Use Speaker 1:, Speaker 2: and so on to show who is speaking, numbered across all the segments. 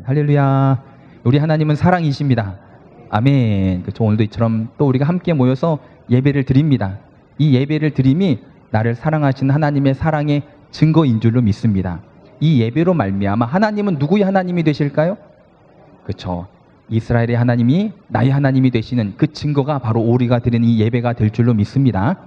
Speaker 1: 할렐루야. 우리 하나님은 사랑이십니다. 아멘. 그렇죠. 오늘도 이처럼 또 우리가 함께 모여서 예배를 드립니다. 이 예배를 드림이 나를 사랑하시는 하나님의 사랑의 증거인 줄로 믿습니다. 이 예배로 말미암아 하나님은 누구의 하나님이 되실까요? 그렇죠. 이스라엘의 하나님이 나의 하나님이 되시는 그 증거가 바로 우리가 드리는 이 예배가 될 줄로 믿습니다.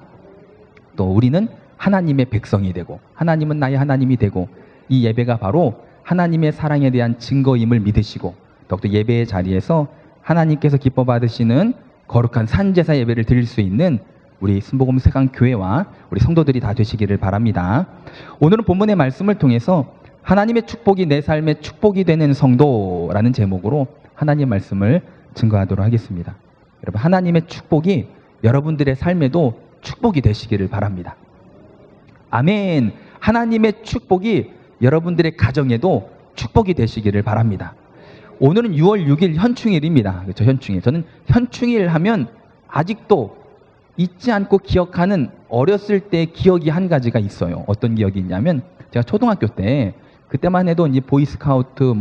Speaker 1: 또 우리는 하나님의 백성이 되고 하나님은 나의 하나님이 되고 이 예배가 바로 하나님의 사랑에 대한 증거임을 믿으시고 더욱더 예배의 자리에서 하나님께서 기뻐 받으시는 거룩한 산제사 예배를 드릴 수 있는 우리 순복음 세강교회와 우리 성도들이 다 되시기를 바랍니다. 오늘은 본문의 말씀을 통해서 하나님의 축복이 내 삶의 축복이 되는 성도라는 제목으로 하나님의 말씀을 증거하도록 하겠습니다. 여러분, 하나님의 축복이 여러분들의 삶에도 축복이 되시기를 바랍니다. 아멘. 하나님의 축복이 여러분들의 가정에도 축복이 되시기를 바랍니다. 오늘은 6월 6일 현충일입니다. 그렇죠? 현충일. 저는 현충일 하면 아직도 잊지 않고 기억하는 어렸을 때의 기억이 한 가지가 있어요. 어떤 기억이 있냐면 제가 초등학교 때 그때만 해도 이제 보이스카우트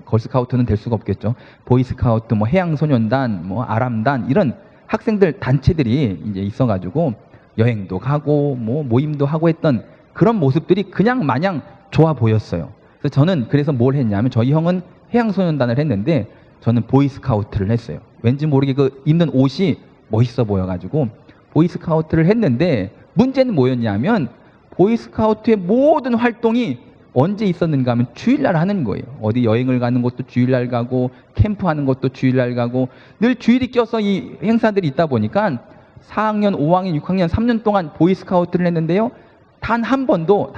Speaker 1: 걸스카우트는 될 수가 없겠죠. 보이스카우트 해양소년단 아람단 이런 학생들 단체들이 이제 있어가지고 여행도 가고 모임도 하고 했던 그런 모습들이 그냥 마냥 좋아 보였어요. 그래서 저는 뭘 했냐면 저희 형은 해양소년단을 했는데 저는 보이스카우트를 했어요. 왠지 모르게 그 입는 옷이 멋있어 보여가지고 보이스카우트를 했는데 문제는 뭐였냐면 보이스카우트의 모든 활동이 언제 있었는가 하면 주일날 하는 거예요. 어디 여행을 가는 것도 주일날 가고 캠프하는 것도 주일날 가고 늘 주일이 껴서 이 행사들이 있다 보니까 4학년, 5학년, 6학년, 3년 동안 보이스카우트를 했는데요. 단 한 번도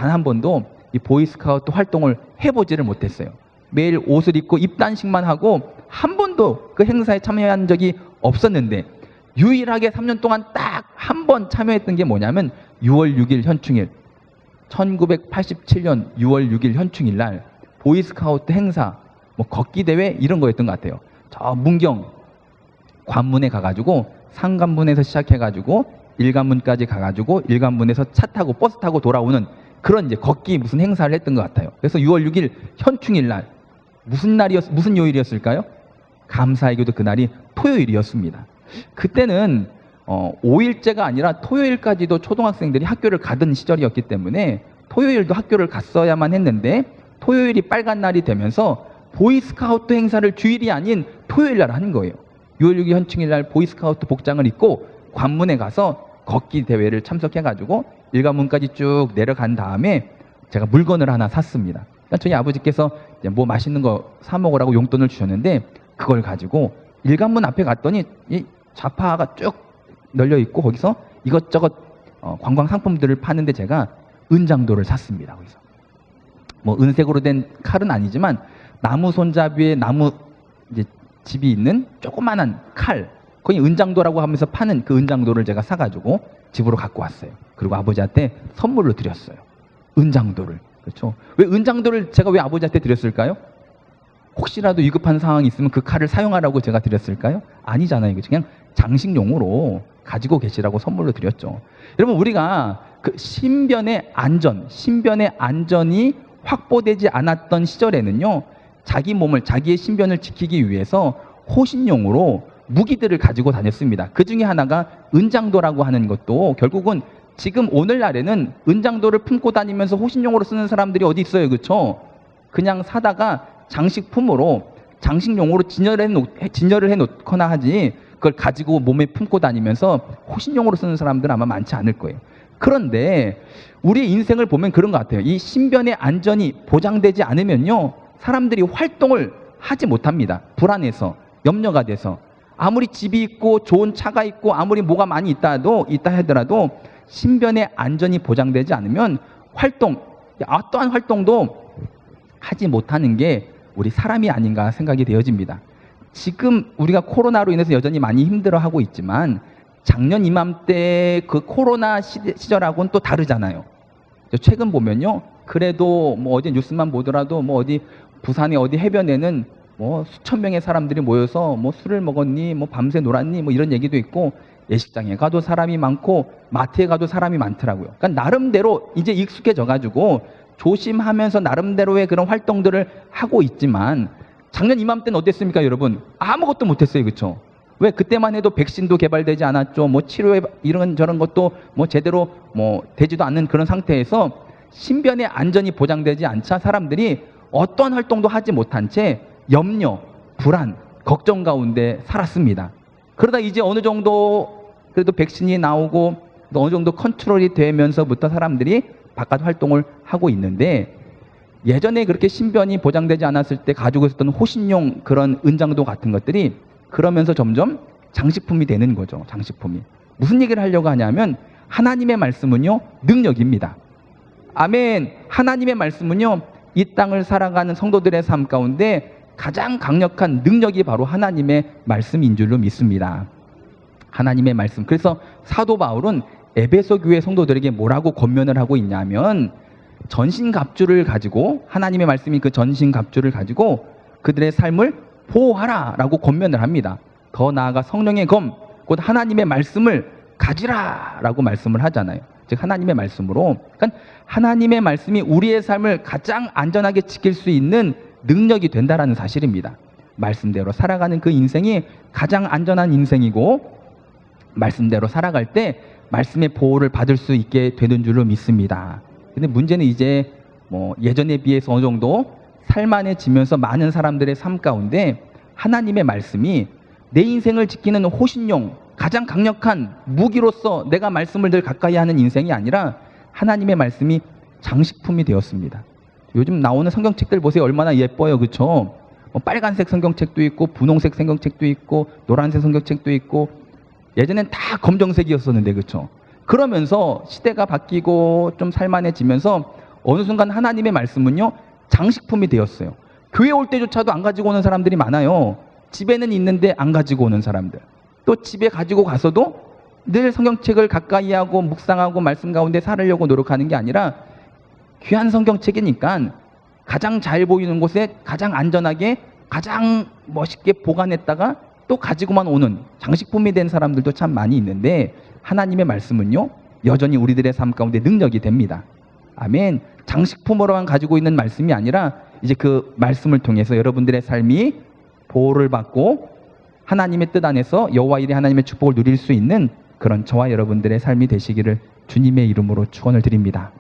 Speaker 1: 이 보이스카우트 활동을 해보지를 못했어요. 매일 옷을 입고 입단식만 하고 한 번도 그 행사에 참여한 적이 없었는데 유일하게 3년 동안 딱 한 번 참여했던 게 뭐냐면 6월 6일 현충일 1987년 6월 6일 현충일 날 보이스카우트 행사 걷기 대회 이런 거였던 것 같아요. 저 문경 관문에 가가지고 상관문에서 시작해가지고 일관문까지 가가지고 일관문에서 차 타고 버스 타고 돌아오는 그런 이제 걷기 무슨 행사를 했던 것 같아요. 그래서 6월 6일 현충일 날 무슨 요일이었을까요? 감사의교도 그날이 토요일이었습니다. 그때는 5일째가 아니라 토요일까지도 초등학생들이 학교를 가던 시절이었기 때문에 토요일도 학교를 갔어야만 했는데 토요일이 빨간 날이 되면서 보이스카우트 행사를 주일이 아닌 토요일 날 하는 거예요. 6월 6일 현충일 날 보이스카우트 복장을 입고 관문에 가서 걷기 대회를 참석해가지고 일관문까지 쭉 내려간 다음에 제가 물건을 하나 샀습니다. 그러니까 저희 아버지께서 맛있는 거 사 먹으라고 용돈을 주셨는데 그걸 가지고 일관문 앞에 갔더니 이 좌파가 쭉 널려 있고 거기서 이것저것 관광 상품들을 파는데 제가 은장도를 샀습니다. 거기서 은색으로 된 칼은 아니지만 나무 손잡이에 나무 이제 집이 있는 조그만한 칼, 거기 은장도라고 하면서 파는 그 은장도를 제가 사가지고 집으로 갖고 왔어요. 그리고 아버지한테 선물로 드렸어요. 은장도를. 그렇죠? 왜 은장도를 제가 왜 아버지한테 드렸을까요? 혹시라도 위급한 상황이 있으면 그 칼을 사용하라고 제가 드렸을까요? 아니잖아요. 그냥 장식용으로 가지고 계시라고 선물로 드렸죠. 여러분, 우리가 그 신변의 안전이 확보되지 않았던 시절에는요, 자기 몸을, 자기의 신변을 지키기 위해서 호신용으로 무기들을 가지고 다녔습니다. 그 중에 하나가 은장도라고 하는 것도 결국은 지금 오늘날에는 은장도를 품고 다니면서 호신용으로 쓰는 사람들이 어디 있어요. 그렇죠? 그냥 사다가 장식품으로 장식용으로 진열을 해놓거나 하지 그걸 가지고 몸에 품고 다니면서 호신용으로 쓰는 사람들은 아마 많지 않을 거예요. 그런데 우리의 인생을 보면 그런 것 같아요. 이 신변의 안전이 보장되지 않으면요, 사람들이 활동을 하지 못합니다. 불안해서, 염려가 돼서. 아무리 집이 있고 좋은 차가 있고 아무리 뭐가 많이 있다 하더라도 신변의 안전이 보장되지 않으면 어떠한 활동도 하지 못하는 게 우리 사람이 아닌가 생각이 되어집니다. 지금 우리가 코로나로 인해서 여전히 많이 힘들어하고 있지만 작년 이맘때 그 코로나 시절하고는 또 다르잖아요. 최근 보면요, 그래도 어제 뉴스만 보더라도 어디 부산의 어디 해변에는 수천 명의 사람들이 모여서 술을 먹었니, 밤새 놀았니, 이런 얘기도 있고, 예식장에 가도 사람이 많고 마트에 가도 사람이 많더라고요. 그러니까 나름대로 이제 익숙해져 가지고 조심하면서 나름대로의 그런 활동들을 하고 있지만 작년 이맘때는 어땠습니까, 여러분? 아무것도 못했어요, 그렇죠? 왜? 그때만 해도 백신도 개발되지 않았죠. 뭐 치료에 이런 저런 것도 뭐 제대로 뭐 되지도 않는 그런 상태에서 신변의 안전이 보장되지 않자 사람들이 어떠한 활동도 하지 못한 채 염려, 불안, 걱정 가운데 살았습니다. 그러다 이제 어느 정도 그래도 백신이 나오고 또 어느 정도 컨트롤이 되면서부터 사람들이 바깥 활동을 하고 있는데, 예전에 그렇게 신변이 보장되지 않았을 때 가지고 있었던 호신용 그런 은장도 같은 것들이 그러면서 점점 장식품이 되는 거죠. 장식품이. 무슨 얘기를 하려고 하냐면 하나님의 말씀은요, 능력입니다. 아멘. 하나님의 말씀은요, 이 땅을 살아가는 성도들의 삶 가운데 가장 강력한 능력이 바로 하나님의 말씀인 줄로 믿습니다. 하나님의 말씀. 그래서 사도 바울은 에베소 교회 성도들에게 뭐라고 권면을 하고 있냐면, 전신갑주를 가지고, 하나님의 말씀인 그 전신갑주를 가지고 그들의 삶을 보호하라 라고 권면을 합니다. 더 나아가 성령의 검, 곧 하나님의 말씀을 가지라 라고 말씀을 하잖아요. 즉 하나님의 말씀으로, 그러니까 하나님의 말씀이 우리의 삶을 가장 안전하게 지킬 수 있는 능력이 된다라는 사실입니다. 말씀대로 살아가는 그 인생이 가장 안전한 인생이고, 말씀대로 살아갈 때 말씀의 보호를 받을 수 있게 되는 줄로 믿습니다. 근데 문제는 이제 뭐 예전에 비해서 어느 정도 살만해지면서 많은 사람들의 삶 가운데 하나님의 말씀이 내 인생을 지키는 호신용, 가장 강력한 무기로서 내가 말씀을 늘 가까이 하는 인생이 아니라 하나님의 말씀이 장식품이 되었습니다. 요즘 나오는 성경책들 보세요. 얼마나 예뻐요, 그렇죠? 빨간색 성경책도 있고 분홍색 성경책도 있고 노란색 성경책도 있고, 예전엔 다 검정색이었었는데, 그렇죠? 그러면서 시대가 바뀌고 좀 살만해지면서 어느 순간 하나님의 말씀은요, 장식품이 되었어요. 교회 올 때조차도 안 가지고 오는 사람들이 많아요. 집에는 있는데 안 가지고 오는 사람들. 또 집에 가지고 가서도 늘 성경책을 가까이 하고 묵상하고 말씀 가운데 살으려고 노력하는 게 아니라 귀한 성경책이니까 가장 잘 보이는 곳에 가장 안전하게 가장 멋있게 보관했다가 또 가지고만 오는 장식품이 된 사람들도 참 많이 있는데, 하나님의 말씀은요, 여전히 우리들의 삶 가운데 능력이 됩니다. 아멘. 장식품으로만 가지고 있는 말씀이 아니라 이제 그 말씀을 통해서 여러분들의 삶이 보호를 받고 하나님의 뜻 안에서 여호와 일의 하나님의 축복을 누릴 수 있는 그런 저와 여러분들의 삶이 되시기를 주님의 이름으로 축원을 드립니다.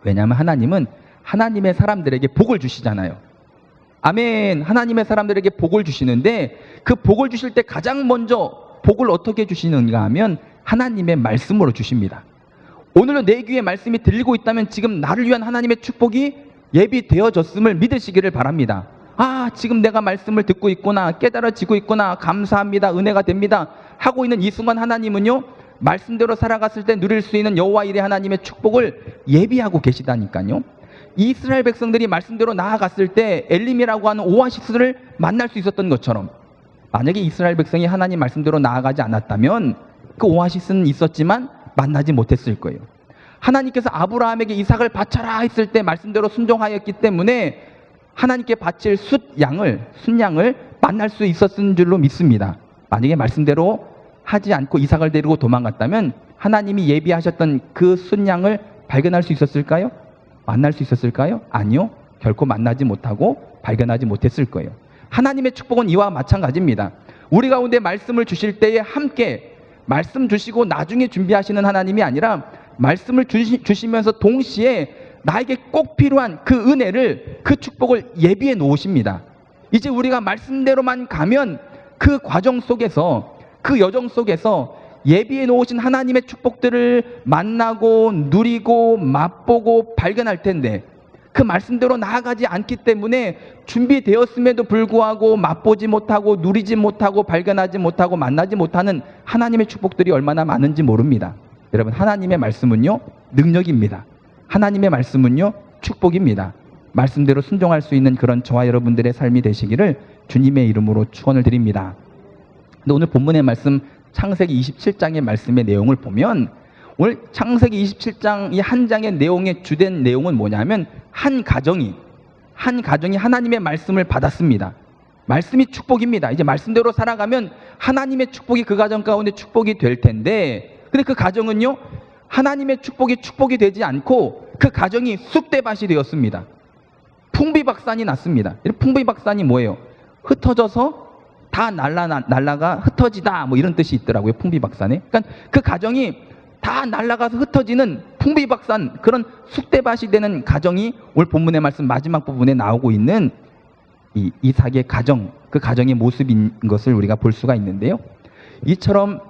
Speaker 1: 왜냐하면 하나님은 하나님의 사람들에게 복을 주시잖아요. 아멘. 하나님의 사람들에게 복을 주시는데, 그 복을 주실 때 가장 먼저 복을 어떻게 주시는가 하면 하나님의 말씀으로 주십니다. 오늘도 내 귀에 말씀이 들리고 있다면 지금 나를 위한 하나님의 축복이 예비되어졌음을 믿으시기를 바랍니다. 아, 지금 내가 말씀을 듣고 있구나, 깨달아지고 있구나, 감사합니다, 은혜가 됩니다 하고 있는 이 순간 하나님은요, 말씀대로 살아갔을 때 누릴 수 있는 여호와 일의 하나님의 축복을 예비하고 계시다니까요. 이스라엘 백성들이 말씀대로 나아갔을 때 엘림이라고 하는 오아시스를 만날 수 있었던 것처럼, 만약에 이스라엘 백성이 하나님 말씀대로 나아가지 않았다면 그 오아시스는 있었지만 만나지 못했을 거예요. 하나님께서 아브라함에게 이삭을 바쳐라 했을 때 말씀대로 순종하였기 때문에 하나님께 바칠 순양을 만날 수 있었은 줄로 믿습니다. 만약에 말씀대로 하지 않고 이삭을 데리고 도망갔다면 하나님이 예비하셨던 그 순양을 발견할 수 있었을까요? 만날 수 있었을까요? 아니요. 결코 만나지 못하고 발견하지 못했을 거예요. 하나님의 축복은 이와 마찬가지입니다. 우리 가운데 말씀을 주실 때에 함께 말씀 주시고 나중에 준비하시는 하나님이 아니라 말씀을 주시면서 동시에 나에게 꼭 필요한 그 은혜를, 그 축복을 예비해 놓으십니다. 이제 우리가 말씀대로만 가면 그 과정 속에서, 그 여정 속에서 예비해 놓으신 하나님의 축복들을 만나고 누리고 맛보고 발견할 텐데, 그 말씀대로 나아가지 않기 때문에 준비되었음에도 불구하고 맛보지 못하고 누리지 못하고 발견하지 못하고 만나지 못하는 하나님의 축복들이 얼마나 많은지 모릅니다. 여러분, 하나님의 말씀은요, 능력입니다. 하나님의 말씀은요, 축복입니다. 말씀대로 순종할 수 있는 그런 저와 여러분들의 삶이 되시기를 주님의 이름으로 축원을 드립니다. 근데 오늘 본문의 말씀 창세기 27장의 말씀의 내용을 보면, 오늘 창세기 27장 이 한 장의 내용의 주된 내용은 뭐냐면, 한 가정이 하나님의 말씀을 받았습니다. 말씀이 축복입니다. 이제 말씀대로 살아가면 하나님의 축복이 그 가정 가운데 축복이 될 텐데, 근데 그 가정은요, 하나님의 축복이 되지 않고 그 가정이 쑥대밭이 되었습니다. 풍비박산이 났습니다. 풍비박산이 뭐예요? 흩어져서 다 날라가 흩어지다 뭐 이런 뜻이 있더라고요. 풍비박산에. 그러니까 그 가정이 다 날아가서 흩어지는 풍비박산, 그런 쑥대밭이 되는 가정이 오늘 본문의 말씀 마지막 부분에 나오고 있는 이 이삭의 가정, 그 가정의 모습인 것을 우리가 볼 수가 있는데요. 이처럼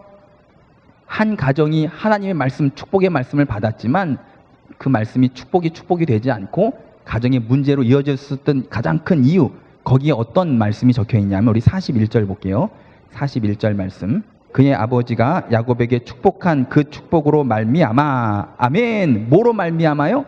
Speaker 1: 한 가정이 하나님의 말씀, 축복의 말씀을 받았지만 그 말씀이 축복이 되지 않고 가정의 문제로 이어졌었던 가장 큰 이유, 거기에 어떤 말씀이 적혀 있냐면 우리 41절 볼게요. 41절 말씀. 그의 아버지가 야곱에게 축복한 그 축복으로 말미암아. 아멘. 뭐로 말미암아요?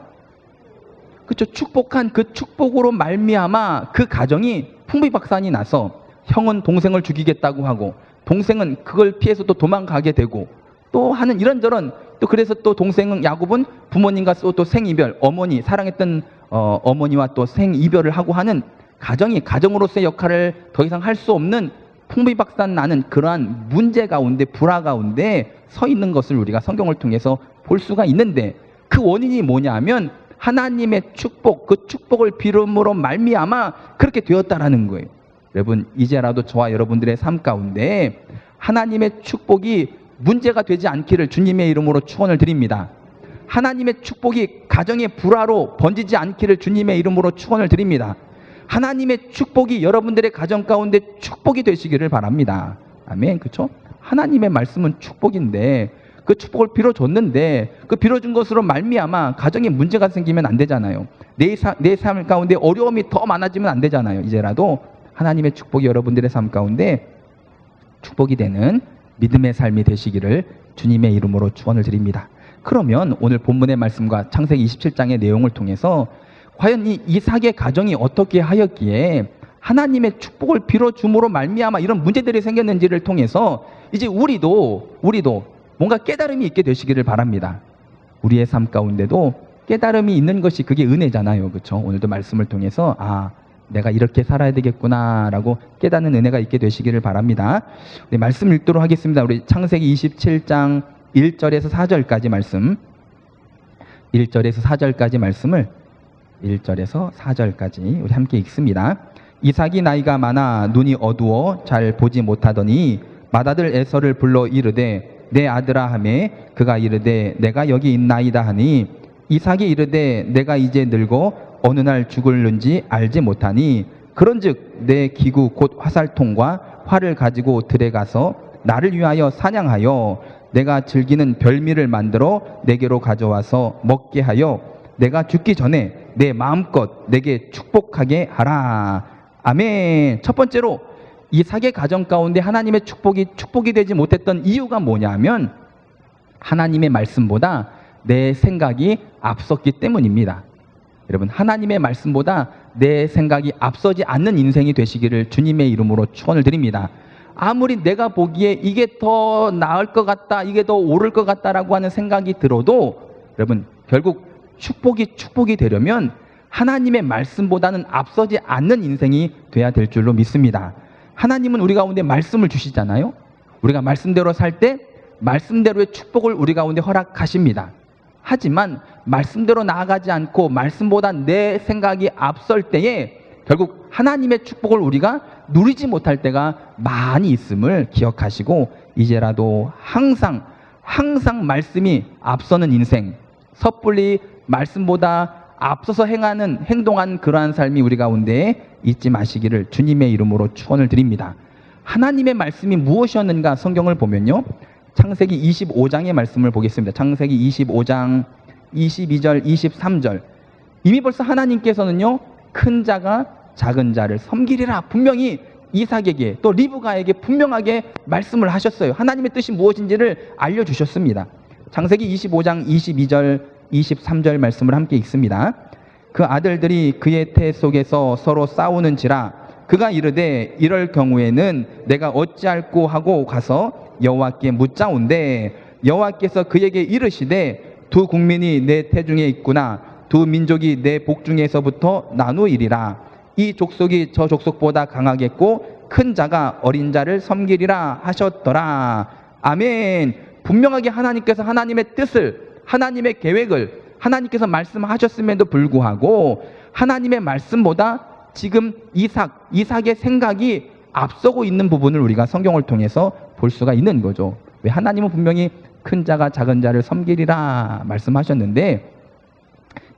Speaker 1: 그렇죠. 축복한 그 축복으로 말미암아 그 가정이 풍비박산이 나서 형은 동생을 죽이겠다고 하고 동생은 그걸 피해서 또 도망가게 되고 또 하는 이런저런, 또 그래서 또 동생은 야곱은 부모님과 또 생이별, 어머니 사랑했던 어머니와 또 생이별을 하고 하는 가정이 가정으로서의 역할을 더 이상 할 수 없는 풍비박산 나는 그러한 문제 가운데, 불화 가운데 서 있는 것을 우리가 성경을 통해서 볼 수가 있는데, 그 원인이 뭐냐 하면 하나님의 축복, 그 축복을 빌음으로 말미암아 그렇게 되었다라는 거예요. 여러분, 이제라도 저와 여러분들의 삶 가운데 하나님의 축복이 문제가 되지 않기를 주님의 이름으로 축원을 드립니다. 하나님의 축복이 가정의 불화로 번지지 않기를 주님의 이름으로 축원을 드립니다. 하나님의 축복이 여러분들의 가정 가운데 축복이 되시기를 바랍니다. 아멘. 그렇죠? 하나님의 말씀은 축복인데 그 축복을 빌어줬는데 그 빌어준 것으로 말미암아 가정에 문제가 생기면 안 되잖아요. 내 삶 가운데 어려움이 더 많아지면 안 되잖아요. 이제라도 하나님의 축복이 여러분들의 삶 가운데 축복이 되는 믿음의 삶이 되시기를 주님의 이름으로 축원을 드립니다. 그러면 오늘 본문의 말씀과 창세기 27장의 내용을 통해서 과연 이 이삭의 가정이 어떻게 하였기에 하나님의 축복을 빌어줌으로 말미암아 이런 문제들이 생겼는지를 통해서 이제 우리도 뭔가 깨달음이 있게 되시기를 바랍니다. 우리의 삶 가운데도 깨달음이 있는 것이 그게 은혜잖아요. 그렇죠? 오늘도 말씀을 통해서 내가 이렇게 살아야 되겠구나라고 깨닫는 은혜가 있게 되시기를 바랍니다. 우리 말씀 읽도록 하겠습니다. 우리 창세기 27장 1절에서 4절까지 말씀, 1절에서 4절까지 말씀을 1절에서 4절까지 우리 함께 읽습니다. 이삭이 나이가 많아 눈이 어두워 잘 보지 못하더니 맏아들 에서를 불러 이르되 내 아들아 하매 그가 이르되 내가 여기 있나이다 하니 이삭이 이르되 내가 이제 늙어 어느 날 죽을는지 알지 못하니 그런즉 내 기구 곧 화살통과 활을 가지고 들에 가서 나를 위하여 사냥하여 내가 즐기는 별미를 만들어 내게로 가져와서 먹게 하여 내가 죽기 전에 내 마음껏 내게 축복하게 하라. 아멘. 첫 번째로 이삭의 가정 가운데 하나님의 축복이 되지 못했던 이유가 뭐냐 하면 하나님의 말씀보다 내 생각이 앞섰기 때문입니다. 여러분, 하나님의 말씀보다 내 생각이 앞서지 않는 인생이 되시기를 주님의 이름으로 축원을 드립니다. 아무리 내가 보기에 이게 더 나을 것 같다, 이게 더 옳을 것 같다라고 하는 생각이 들어도 여러분, 결국 축복이 되려면 하나님의 말씀보다는 앞서지 않는 인생이 돼야 될 줄로 믿습니다. 하나님은 우리 가운데 말씀을 주시잖아요. 우리가 말씀대로 살 때 말씀대로의 축복을 우리 가운데 허락하십니다. 하지만 말씀대로 나아가지 않고 말씀보다 내 생각이 앞설 때에 결국 하나님의 축복을 우리가 누리지 못할 때가 많이 있음을 기억하시고 이제라도 항상 말씀이 앞서는 인생, 섣불리 말씀보다 앞서서 행동한 그러한 삶이 우리 가운데 있지 마시기를 주님의 이름으로 축원을 드립니다. 하나님의 말씀이 무엇이었는가 성경을 보면요, 창세기 25장의 말씀을 보겠습니다. 창세기 25장 22절 23절 이미 벌써 하나님께서는요 큰 자가 작은 자를 섬기리라 분명히 이삭에게 또 리브가에게 분명하게 말씀을 하셨어요. 하나님의 뜻이 무엇인지를 알려주셨습니다. 창세기 25장 22절 23절 말씀을 함께 읽습니다. 그 아들들이 그의 태 속에서 서로 싸우는지라 그가 이르되 이럴 경우에는 내가 어찌할꼬 하고 가서 여호와께 묻자온대 여호와께서 그에게 이르시되 두 국민이 내 태중에 있구나 두 민족이 내 복중에서부터 나누이리라 이 족속이 저 족속보다 강하겠고 큰 자가 어린 자를 섬기리라 하셨더라. 아멘. 분명하게 하나님께서 하나님의 뜻을 하나님의 계획을 하나님께서 말씀하셨음에도 불구하고 하나님의 말씀보다 지금 이삭의 생각이 앞서고 있는 부분을 우리가 성경을 통해서 볼 수가 있는 거죠. 왜? 하나님은 분명히 큰 자가 작은 자를 섬기리라 말씀하셨는데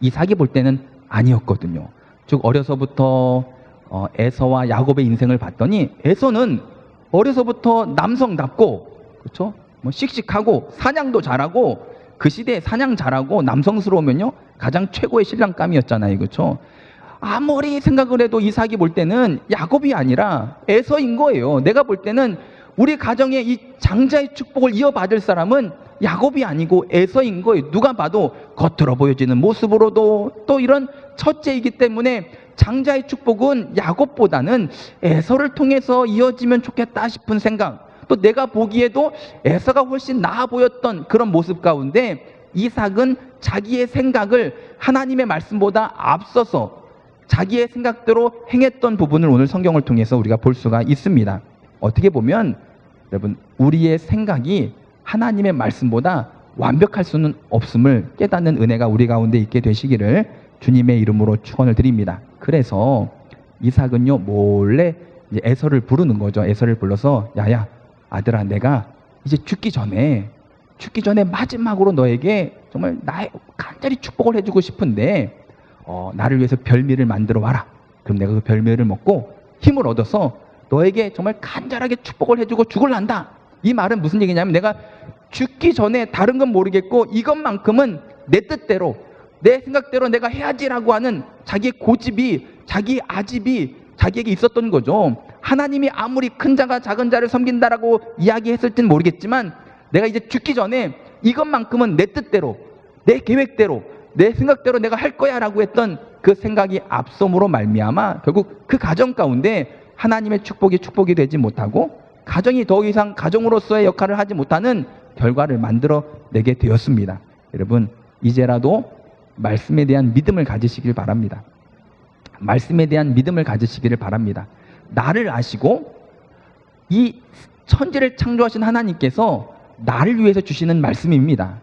Speaker 1: 이삭이 볼 때는 아니었거든요. 즉 어려서부터 에서와 야곱의 인생을 봤더니 에서는 어려서부터 남성답고, 그렇죠? 뭐 씩씩하고 사냥도 잘하고, 그 시대에 사냥 잘하고 남성스러우면요 가장 최고의 신랑감이었잖아요, 그렇죠? 아무리 생각을 해도 이삭이 볼 때는 야곱이 아니라 에서인 거예요. 내가 볼 때는 우리 가정의 이 장자의 축복을 이어받을 사람은 야곱이 아니고 에서인 거예요. 누가 봐도 겉으로 보여지는 모습으로도 또 이런 첫째이기 때문에 장자의 축복은 야곱보다는 에서를 통해서 이어지면 좋겠다 싶은 생각, 또 내가 보기에도 에서가 훨씬 나아 보였던 그런 모습 가운데 이삭은 자기의 생각을 하나님의 말씀보다 앞서서 자기의 생각대로 행했던 부분을 오늘 성경을 통해서 우리가 볼 수가 있습니다. 어떻게 보면 여러분, 우리의 생각이 하나님의 말씀보다 완벽할 수는 없음을 깨닫는 은혜가 우리 가운데 있게 되시기를 주님의 이름으로 축원을 드립니다. 그래서 이삭은요 몰래 이제 에서를 부르는 거죠. 에서를 불러서 야야 아들아, 내가 이제 죽기 전에 마지막으로 너에게 정말 나의 간절히 축복을 해주고 싶은데 나를 위해서 별미를 만들어 와라. 그럼 내가 그 별미를 먹고 힘을 얻어서 너에게 정말 간절하게 축복을 해주고 죽을란다. 이 말은 무슨 얘기냐면 내가 죽기 전에 다른 건 모르겠고 이것만큼은 내 뜻대로 내 생각대로 내가 해야지라고 하는 자기의 고집이, 자기 아집이 자기에게 있었던 거죠. 하나님이 아무리 큰 자가 작은 자를 섬긴다라고 이야기했을지는 모르겠지만 내가 이제 죽기 전에 이것만큼은 내 뜻대로, 내 계획대로, 내 생각대로 내가 할 거야 라고 했던 그 생각이 앞섬으로 말미암아 결국 그 가정 가운데 하나님의 축복이 되지 못하고 가정이 더 이상 가정으로서의 역할을 하지 못하는 결과를 만들어내게 되었습니다. 여러분, 이제라도 말씀에 대한 믿음을 가지시길 바랍니다. 말씀에 대한 믿음을 가지시기를 바랍니다. 나를 아시고 이 천지를 창조하신 하나님께서 나를 위해서 주시는 말씀입니다.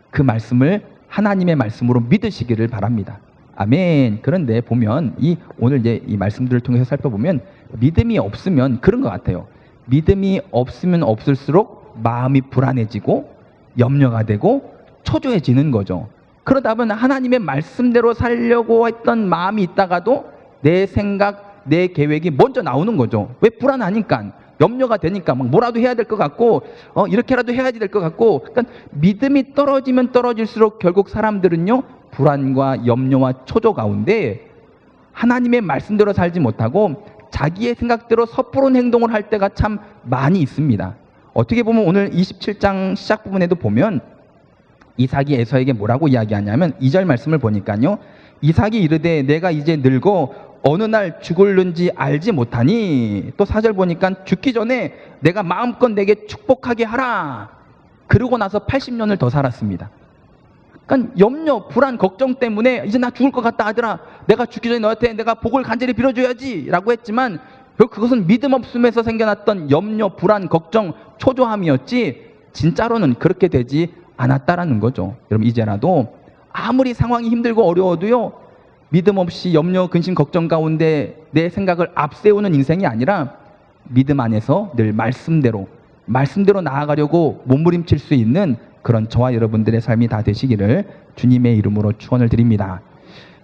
Speaker 1: 그 말씀을 하나님의 말씀으로 믿으시기를 바랍니다. 아멘. 그런데 보면 오늘 이제 이 말씀들을 통해서 살펴보면 믿음이 없으면 그런 것 같아요. 믿음이 없으면 없을수록 마음이 불안해지고 염려가 되고 초조해지는 거죠. 그러다 보면 하나님의 말씀대로 살려고 했던 마음이 있다가도 내 생각, 내 계획이 먼저 나오는 거죠. 왜? 불안하니까, 염려가 되니까 막 뭐라도 해야 될 것 같고 이렇게라도 해야지 될 것 같고, 그러니까 믿음이 떨어지면 떨어질수록 결국 사람들은요 불안과 염려와 초조 가운데 하나님의 말씀대로 살지 못하고 자기의 생각대로 섣부른 행동을 할 때가 참 많이 있습니다. 어떻게 보면 오늘 27장 시작 부분에도 보면 이삭이 에서에게 뭐라고 이야기하냐면 2절 말씀을 보니까요, 이삭이 이르되 내가 이제 늙어 어느 날 죽을는지 알지 못하니, 또 4절 보니까 죽기 전에 내가 마음껏 내게 축복하게 하라. 그러고 나서 80년을 더 살았습니다. 그러니까 염려, 불안, 걱정 때문에 이제 나 죽을 것 같다 아들아, 내가 죽기 전에 너한테 내가 복을 간절히 빌어줘야지 라고 했지만 결국 그것은 믿음 없음에서 생겨났던 염려, 불안, 걱정, 초조함이었지 진짜로는 그렇게 되지 않았다라는 거죠. 여러분, 이제라도 아무리 상황이 힘들고 어려워도요 믿음 없이 염려, 근심, 걱정 가운데 내 생각을 앞세우는 인생이 아니라 믿음 안에서 늘 말씀대로 나아가려고 몸부림칠 수 있는 그런 저와 여러분들의 삶이 다 되시기를 주님의 이름으로 축원을 드립니다.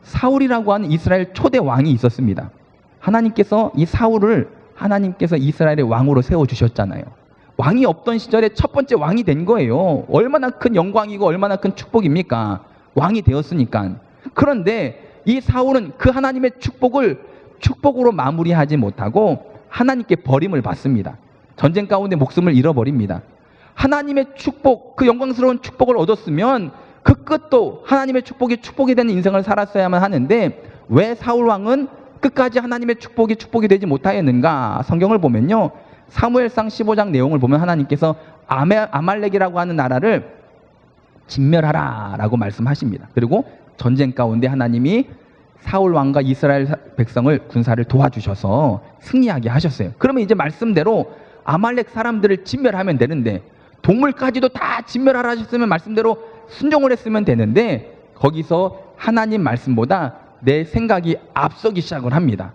Speaker 1: 사울이라고 하는 이스라엘 초대 왕이 있었습니다. 하나님께서 이 사울을 이스라엘의 왕으로 세워주셨잖아요. 왕이 없던 시절에 첫 번째 왕이 된 거예요. 얼마나 큰 영광이고 얼마나 큰 축복입니까? 왕이 되었으니까. 그런데 이 사울은 그 하나님의 축복으로 마무리하지 못하고 하나님께 버림을 받습니다. 전쟁 가운데 목숨을 잃어버립니다. 하나님의 축복, 그 영광스러운 축복을 얻었으면 그 끝도 하나님의 축복이 되는 인생을 살았어야만 하는데 왜 사울 왕은 끝까지 하나님의 축복이 되지 못하였는가? 성경을 보면요, 사무엘상 15장 내용을 보면 하나님께서 아말렉이라고 하는 나라를 진멸하라 라고 말씀하십니다. 그리고 전쟁 가운데 하나님이 사울 왕과 이스라엘 백성을 군사를 도와주셔서 승리하게 하셨어요. 그러면 이제 말씀대로 아말렉 사람들을 진멸하면 되는데, 동물까지도 다 진멸하라 하셨으면 말씀대로 순종을 했으면 되는데 거기서 하나님 말씀보다 내 생각이 앞서기 시작을 합니다.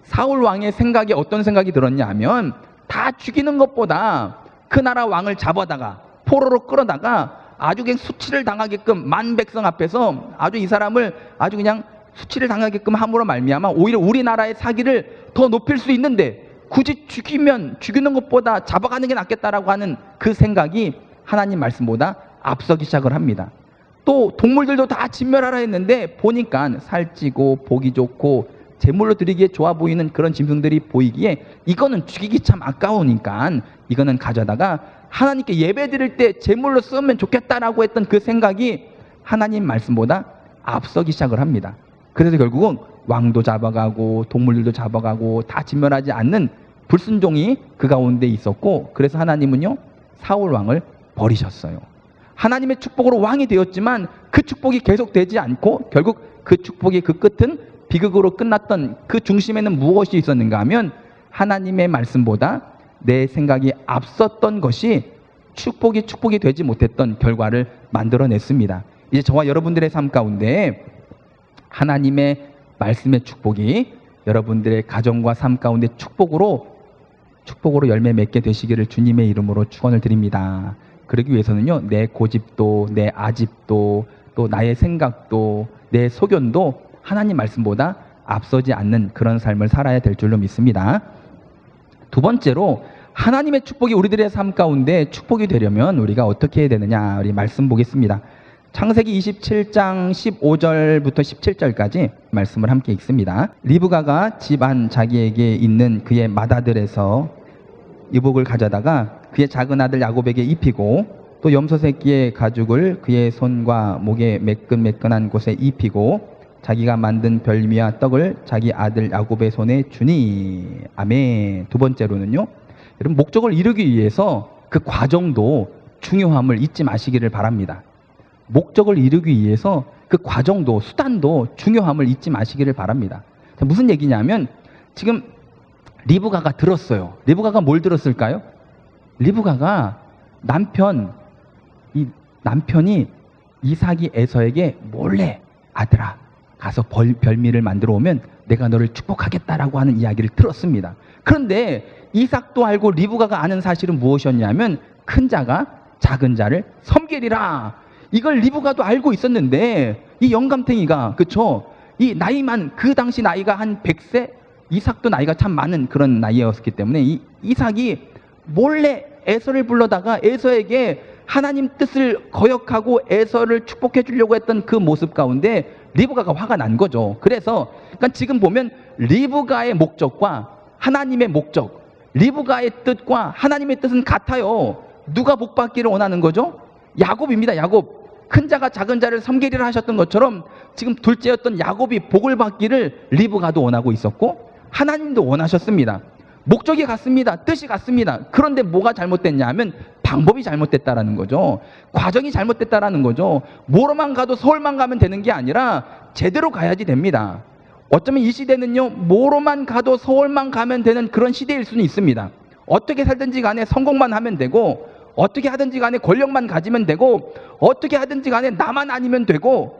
Speaker 1: 사울 왕의 생각이 어떤 생각이 들었냐 하면 다 죽이는 것보다 그 나라 왕을 잡아다가 포로로 끌어다가 아주 그냥 수치를 당하게끔 만 백성 앞에서 아주 이 사람을 아주 그냥 수치를 당하게끔 함으로 말미암아 오히려 우리나라의 사기를 더 높일 수 있는데 굳이 죽이는 것보다 잡아가는 게 낫겠다라고 하는 그 생각이 하나님 말씀보다 앞서기 시작을 합니다. 또 동물들도 다 진멸하라 했는데 보니까 살찌고 보기 좋고 제물로 드리기에 좋아 보이는 그런 짐승들이 보이기에 이거는 죽이기 참 아까우니까 이거는 가져다가 하나님께 예배 드릴 때 제물로 쓰면 좋겠다라고 했던 그 생각이 하나님 말씀보다 앞서기 시작을 합니다. 그래서 결국은 왕도 잡아가고 동물들도 잡아가고 다 진멸하지 않는 불순종이 그 가운데 있었고, 그래서 하나님은요 사울 왕을 버리셨어요. 하나님의 축복으로 왕이 되었지만 그 축복이 계속되지 않고 결국 그 축복의 그 끝은 비극으로 끝났던 그 중심에는 무엇이 있었는가 하면 하나님의 말씀보다 내 생각이 앞섰던 것이 축복이 되지 못했던 결과를 만들어냈습니다. 이제 저와 여러분들의 삶 가운데 하나님의 말씀의 축복이 여러분들의 가정과 삶 가운데 축복으로 열매 맺게 되시기를 주님의 이름으로 축원을 드립니다. 그러기 위해서는요, 내 고집도, 내 아집도, 또 나의 생각도, 내 소견도 하나님 말씀보다 앞서지 않는 그런 삶을 살아야 될 줄로 믿습니다. 두 번째로 하나님의 축복이 우리들의 삶 가운데 축복이 되려면 우리가 어떻게 해야 되느냐, 우리 말씀 보겠습니다. 창세기 27장 15절부터 17절까지 말씀을 함께 읽습니다. 리브가가 집안 자기에게 있는 그의 맏아들에서 의복을 가져다가 그의 작은 아들 야곱에게 입히고 또 염소 새끼의 가죽을 그의 손과 목에 매끈매끈한 곳에 입히고 자기가 만든 별미와 떡을 자기 아들 야곱의 손에 주니. 아멘. 두 번째로는요, 여러분 목적을 이루기 위해서 그 과정도 중요함을 잊지 마시기를 바랍니다. 목적을 이루기 위해서 그 과정도 수단도 중요함을 잊지 마시기를 바랍니다. 자, 무슨 얘기냐면 지금 리브가가 들었어요. 리브가가 뭘 들었을까요? 리브가가 남편이 이삭이 에서에게 몰래 아들아 가서 별미를 만들어 오면 내가 너를 축복하겠다라고 하는 이야기를 들었습니다. 그런데 이삭도 알고 리브가가 아는 사실은 무엇이었냐면 큰 자가 작은 자를 섬기리라. 이걸 리브가도 알고 있었는데 이 영감탱이가, 그쵸? 이 나이만, 그 당시 나이가 한 100세? 이삭도 나이가 참 많은 그런 나이였기 때문에 이 이삭이 몰래 에서를 불러다가 에서에게 하나님 뜻을 거역하고 에서를 축복해 주려고 했던 그 모습 가운데 리브가가 화가 난 거죠. 그래서 그러니까 지금 보면 리브가의 목적과 하나님의 목적, 리브가의 뜻과 하나님의 뜻은 같아요. 누가 복 받기를 원하는 거죠? 야곱입니다. 야곱. 큰 자가 작은 자를 섬기리라 하셨던 것처럼 지금 둘째였던 야곱이 복을 받기를 리브가도 원하고 있었고 하나님도 원하셨습니다. 목적이 같습니다. 뜻이 같습니다. 그런데 뭐가 잘못됐냐 하면 방법이 잘못됐다라는 거죠. 과정이 잘못됐다라는 거죠. 뭐로만 가도 서울만 가면 되는 게 아니라 제대로 가야지 됩니다. 어쩌면 이 시대는요, 뭐로만 가도 서울만 가면 되는 그런 시대일 수는 있습니다. 어떻게 살든지 간에 성공만 하면 되고, 어떻게 하든지 간에 권력만 가지면 되고, 어떻게 하든지 간에 나만 아니면 되고,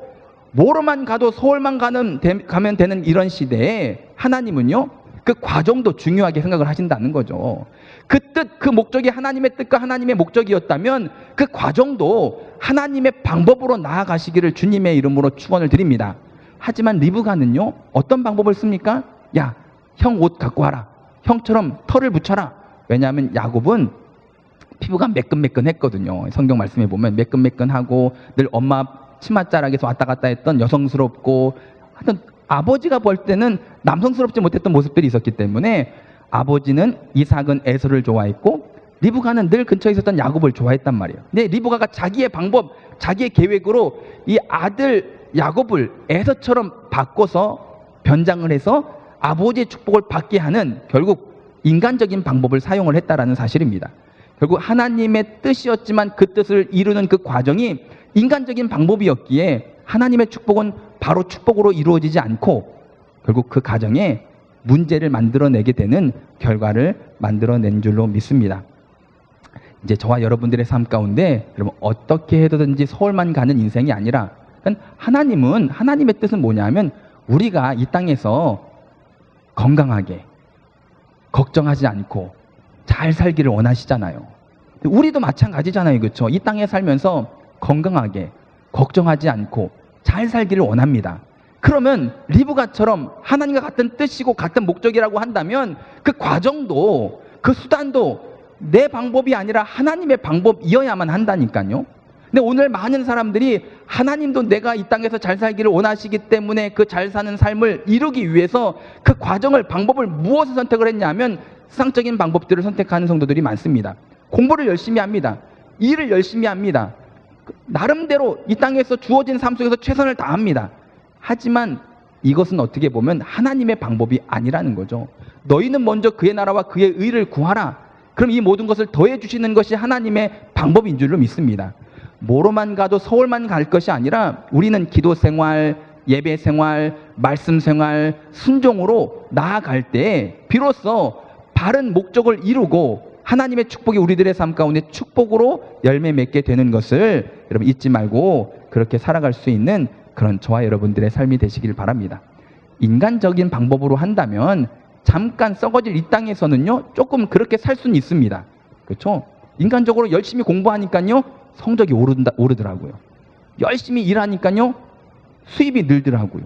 Speaker 1: 뭐로만 가도 서울만 가면 되는 이런 시대에 하나님은요, 그 과정도 중요하게 생각을 하신다는 거죠. 그 뜻, 그 목적이 하나님의 뜻과 하나님의 목적이었다면 그 과정도 하나님의 방법으로 나아가시기를 주님의 이름으로 축원을 드립니다. 하지만 리브가는요, 어떤 방법을 씁니까? 야, 형 옷 갖고 와라. 형처럼 털을 붙여라. 왜냐하면 야곱은 피부가 매끈매끈했거든요. 성경 말씀에 보면 매끈매끈하고 늘 엄마 치맛자락에서 왔다 갔다 했던 여성스럽고, 하여튼 아버지가 볼 때는 남성스럽지 못했던 모습들이 있었기 때문에 아버지는 이삭은 에서를 좋아했고 리브가는 늘 근처에 있었던 야곱을 좋아했단 말이에요. 근데 리브가가 자기의 방법, 자기의 계획으로 이 아들 야곱을 에서처럼 바꿔서 변장을 해서 아버지의 축복을 받게 하는 결국 인간적인 방법을 사용을 했다라는 사실입니다. 결국 하나님의 뜻이었지만 그 뜻을 이루는 그 과정이 인간적인 방법이었기에 하나님의 축복은 바로 축복으로 이루어지지 않고 결국 그 가정에 문제를 만들어내게 되는 결과를 만들어낸 줄로 믿습니다. 이제 저와 여러분들의 삶 가운데 여러분 어떻게 해서든지 서울만 가는 인생이 아니라 그러니까 하나님의 뜻은 뭐냐면 우리가 이 땅에서 건강하게 걱정하지 않고 잘 살기를 원하시잖아요. 우리도 마찬가지잖아요. 그렇죠? 이 땅에 살면서 건강하게 걱정하지 않고 잘 살기를 원합니다. 그러면 리브가처럼 하나님과 같은 뜻이고 같은 목적이라고 한다면 그 과정도 그 수단도 내 방법이 아니라 하나님의 방법이어야만 한다니까요. 근데 오늘 많은 사람들이 하나님도 내가 이 땅에서 잘 살기를 원하시기 때문에 그 잘 사는 삶을 이루기 위해서 그 과정을 방법을 무엇을 선택을 했냐면 세상적인 방법들을 선택하는 성도들이 많습니다. 공부를 열심히 합니다. 일을 열심히 합니다. 나름대로 이 땅에서 주어진 삶 속에서 최선을 다합니다. 하지만 이것은 어떻게 보면 하나님의 방법이 아니라는 거죠. 너희는 먼저 그의 나라와 그의 의를 구하라. 그럼 이 모든 것을 더해 주시는 것이 하나님의 방법인 줄로 믿습니다. 뭐로만 가도 서울만 갈 것이 아니라 우리는 기도 생활, 예배 생활, 말씀 생활, 순종으로 나아갈 때 비로소 바른 목적을 이루고 하나님의 축복이 우리들의 삶 가운데 축복으로 열매 맺게 되는 것을 여러분 잊지 말고 그렇게 살아갈 수 있는 그런 저와 여러분들의 삶이 되시길 바랍니다. 인간적인 방법으로 한다면 잠깐 썩어질 이 땅에서는요 조금 그렇게 살 수는 있습니다. 그렇죠? 인간적으로 열심히 공부하니까요 성적이 오르더라고요. 열심히 일하니까요 수입이 늘더라고요.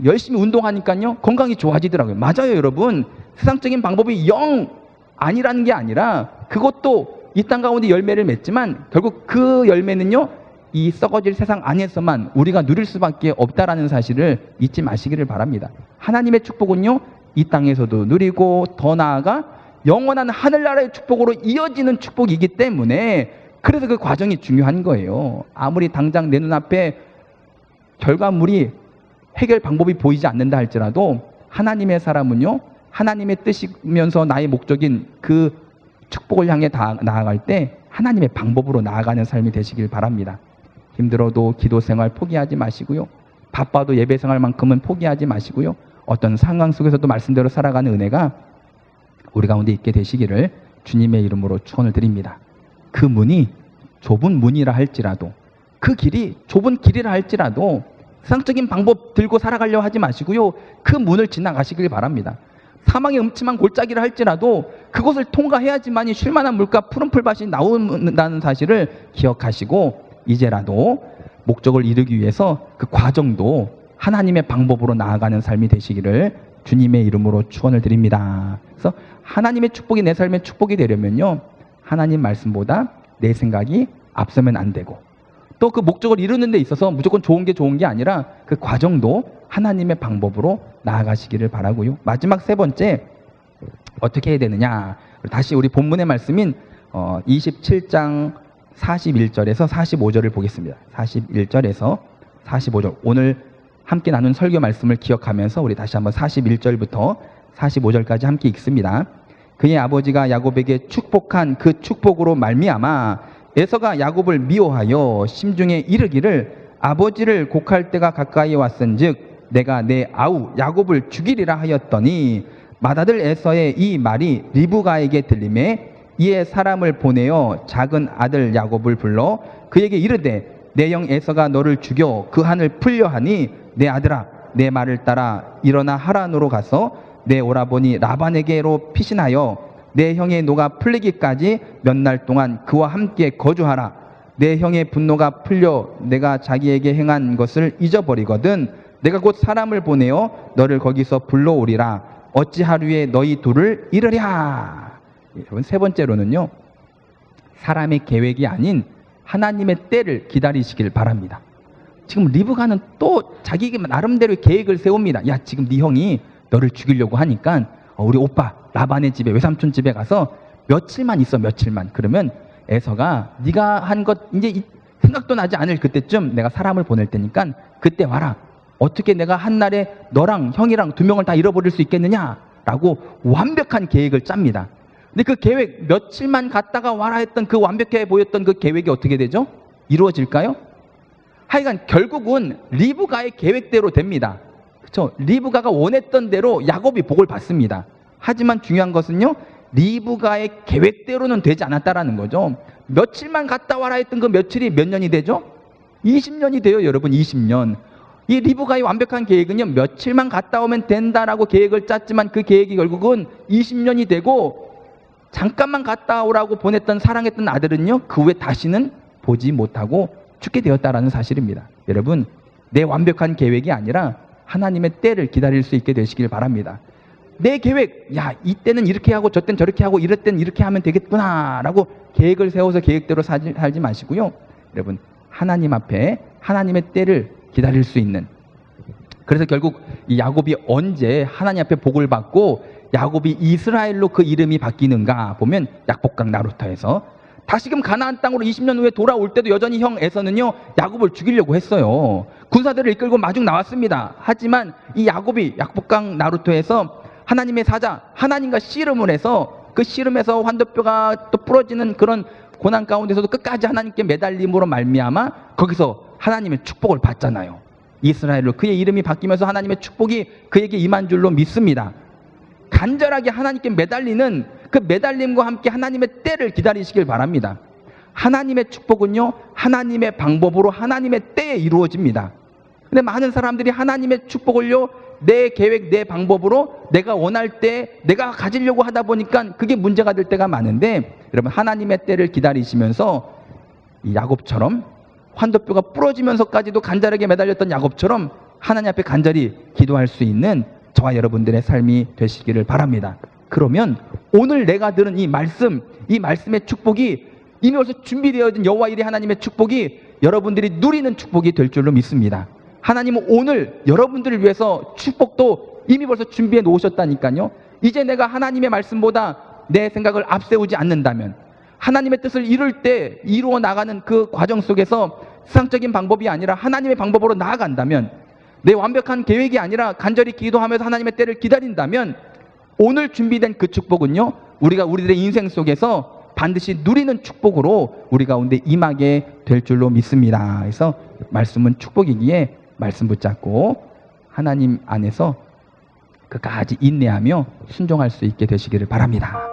Speaker 1: 열심히 운동하니까요 건강이 좋아지더라고요. 맞아요, 여러분. 세상적인 방법이 영 아니라는 게 아니라 그것도 이 땅 가운데 열매를 맺지만 결국 그 열매는요 이 썩어질 세상 안에서만 우리가 누릴 수밖에 없다라는 사실을 잊지 마시기를 바랍니다. 하나님의 축복은요 이 땅에서도 누리고 더 나아가 영원한 하늘나라의 축복으로 이어지는 축복이기 때문에 그래서 그 과정이 중요한 거예요. 아무리 당장 내 눈앞에 결과물이 해결 방법이 보이지 않는다 할지라도 하나님의 사람은요 하나님의 뜻이면서 나의 목적인 그 축복을 향해 나아갈 때 하나님의 방법으로 나아가는 삶이 되시길 바랍니다. 힘들어도 기도 생활 포기하지 마시고요. 바빠도 예배 생활만큼은 포기하지 마시고요. 어떤 상황 속에서도 말씀대로 살아가는 은혜가 우리 가운데 있게 되시기를 주님의 이름으로 축원을 드립니다. 그 문이 좁은 문이라 할지라도 그 길이 좁은 길이라 할지라도 세상적인 방법 들고 살아가려 하지 마시고요. 그 문을 지나가시길 바랍니다. 사망의 음침한 골짜기를 할지라도 그것을 통과해야지만이 쉴만한 물가 푸른 풀밭이 나온다는 사실을 기억하시고 이제라도 목적을 이루기 위해서 그 과정도 하나님의 방법으로 나아가는 삶이 되시기를 주님의 이름으로 축원을 드립니다. 그래서 하나님의 축복이 내 삶의 축복이 되려면요 하나님 말씀보다 내 생각이 앞서면 안 되고 또 그 목적을 이루는 데 있어서 무조건 좋은 게 아니라 그 과정도 하나님의 방법으로 나아가시기를 바라고요. 마지막 세 번째 어떻게 해야 되느냐, 다시 우리 본문의 말씀인 27장 41절에서 45절을 보겠습니다. 41절에서 45절 오늘 함께 나눈 설교 말씀을 기억하면서 우리 다시 한번 41절부터 45절까지 함께 읽습니다. 그의 아버지가 야곱에게 축복한 그 축복으로 말미암아 에서가 야곱을 미워하여 심중에 이르기를 아버지를 곡할 때가 가까이 왔은즉 내가 내 아우 야곱을 죽이리라 하였더니 맏아들 에서의 이 말이 리브가에게 들리매 이에 사람을 보내어 작은 아들 야곱을 불러 그에게 이르되 내 형 에서가 너를 죽여 그 한을 풀려 하니 내 아들아 내 말을 따라 일어나 하란으로 가서 내 오라버니 라반에게로 피신하여 내 형의 노가 풀리기까지 몇 날 동안 그와 함께 거주하라. 내 형의 분노가 풀려 내가 자기에게 행한 것을 잊어버리거든 내가 곧 사람을 보내어 너를 거기서 불러오리라. 어찌 하루에 너희 둘을 이르랴. 여러분 세 번째로는요 사람의 계획이 아닌 하나님의 때를 기다리시길 바랍니다. 지금 리브가는 또 자기 나름대로 계획을 세웁니다. 야 지금 네 형이 너를 죽이려고 하니까 우리 오빠 라반의 집에 외삼촌 집에 가서 며칠만 있어 며칠만. 그러면 에서가 네가 한 것 이제 생각도 나지 않을 그때쯤 내가 사람을 보낼 테니까 그때 와라. 어떻게 내가 한날에 너랑 형이랑 두 명을 다 잃어버릴 수 있겠느냐라고 완벽한 계획을 짭니다. 근데 그 계획 며칠만 갔다가 와라 했던 그 완벽해 보였던 그 계획이 어떻게 되죠? 이루어질까요? 하여간 결국은 리브가의 계획대로 됩니다. 그렇죠? 리브가가 원했던 대로 야곱이 복을 받습니다. 하지만 중요한 것은요 리브가의 계획대로는 되지 않았다라는 거죠. 며칠만 갔다 와라 했던 그 며칠이 몇 년이 되죠? 20년이 돼요, 여러분. 20년. 이 리브가의 완벽한 계획은요, 며칠만 갔다 오면 된다라고 계획을 짰지만 그 계획이 결국은 20년이 되고, 잠깐만 갔다 오라고 보냈던 사랑했던 아들은요, 그 후에 다시는 보지 못하고 죽게 되었다라는 사실입니다. 여러분, 내 완벽한 계획이 아니라 하나님의 때를 기다릴 수 있게 되시길 바랍니다. 내 계획, 야, 이때는 이렇게 하고 저땐 저렇게 하고 이럴 땐 이렇게 하면 되겠구나 라고 계획을 세워서 계획대로 살지 마시고요, 여러분, 하나님 앞에 하나님의 때를 기다릴 수 있는, 그래서 결국 이 야곱이 언제 하나님 앞에 복을 받고 야곱이 이스라엘로 그 이름이 바뀌는가 보면, 약복강 나루터에서 다시금 가나안 땅으로 20년 후에 돌아올 때도 여전히 형 에서는요, 야곱을 죽이려고 했어요. 군사들을 이끌고 마중 나왔습니다. 하지만 이 야곱이 약복강 나루터에서 하나님의 사자, 하나님과 씨름을 해서 그 씨름에서 환도뼈가 또 부러지는 그런 고난 가운데서도 끝까지 하나님께 매달림으로 말미암아 거기서 하나님의 축복을 받잖아요. 이스라엘로 그의 이름이 바뀌면서 하나님의 축복이 그에게 임한 줄로 믿습니다. 간절하게 하나님께 매달리는 그 매달림과 함께 하나님의 때를 기다리시길 바랍니다. 하나님의 축복은요, 하나님의 방법으로 하나님의 때에 이루어집니다. 근데 많은 사람들이 하나님의 축복을요, 내 계획, 내 방법으로 내가 원할 때 내가 가지려고 하다 보니까 그게 문제가 될 때가 많은데, 여러분, 하나님의 때를 기다리시면서 이 야곱처럼 환도뼈가 부러지면서까지도 간절하게 매달렸던 야곱처럼 하나님 앞에 간절히 기도할 수 있는 저와 여러분들의 삶이 되시기를 바랍니다. 그러면 오늘 내가 들은 이 말씀의 축복이 이미 벌써 준비되어진 여호와 이레 하나님의 축복이 여러분들이 누리는 축복이 될 줄로 믿습니다. 하나님은 오늘 여러분들을 위해서 축복도 이미 벌써 준비해 놓으셨다니까요. 이제 내가 하나님의 말씀보다 내 생각을 앞세우지 않는다면, 하나님의 뜻을 이룰 때 이루어 나가는 그 과정 속에서 세상적인 방법이 아니라 하나님의 방법으로 나아간다면, 내 완벽한 계획이 아니라 간절히 기도하면서 하나님의 때를 기다린다면, 오늘 준비된 그 축복은요, 우리가 우리들의 인생 속에서 반드시 누리는 축복으로 우리 가운데 임하게 될 줄로 믿습니다. 그래서 말씀은 축복이기에 말씀 붙잡고 하나님 안에서 끝까지 인내하며 순종할 수 있게 되시기를 바랍니다.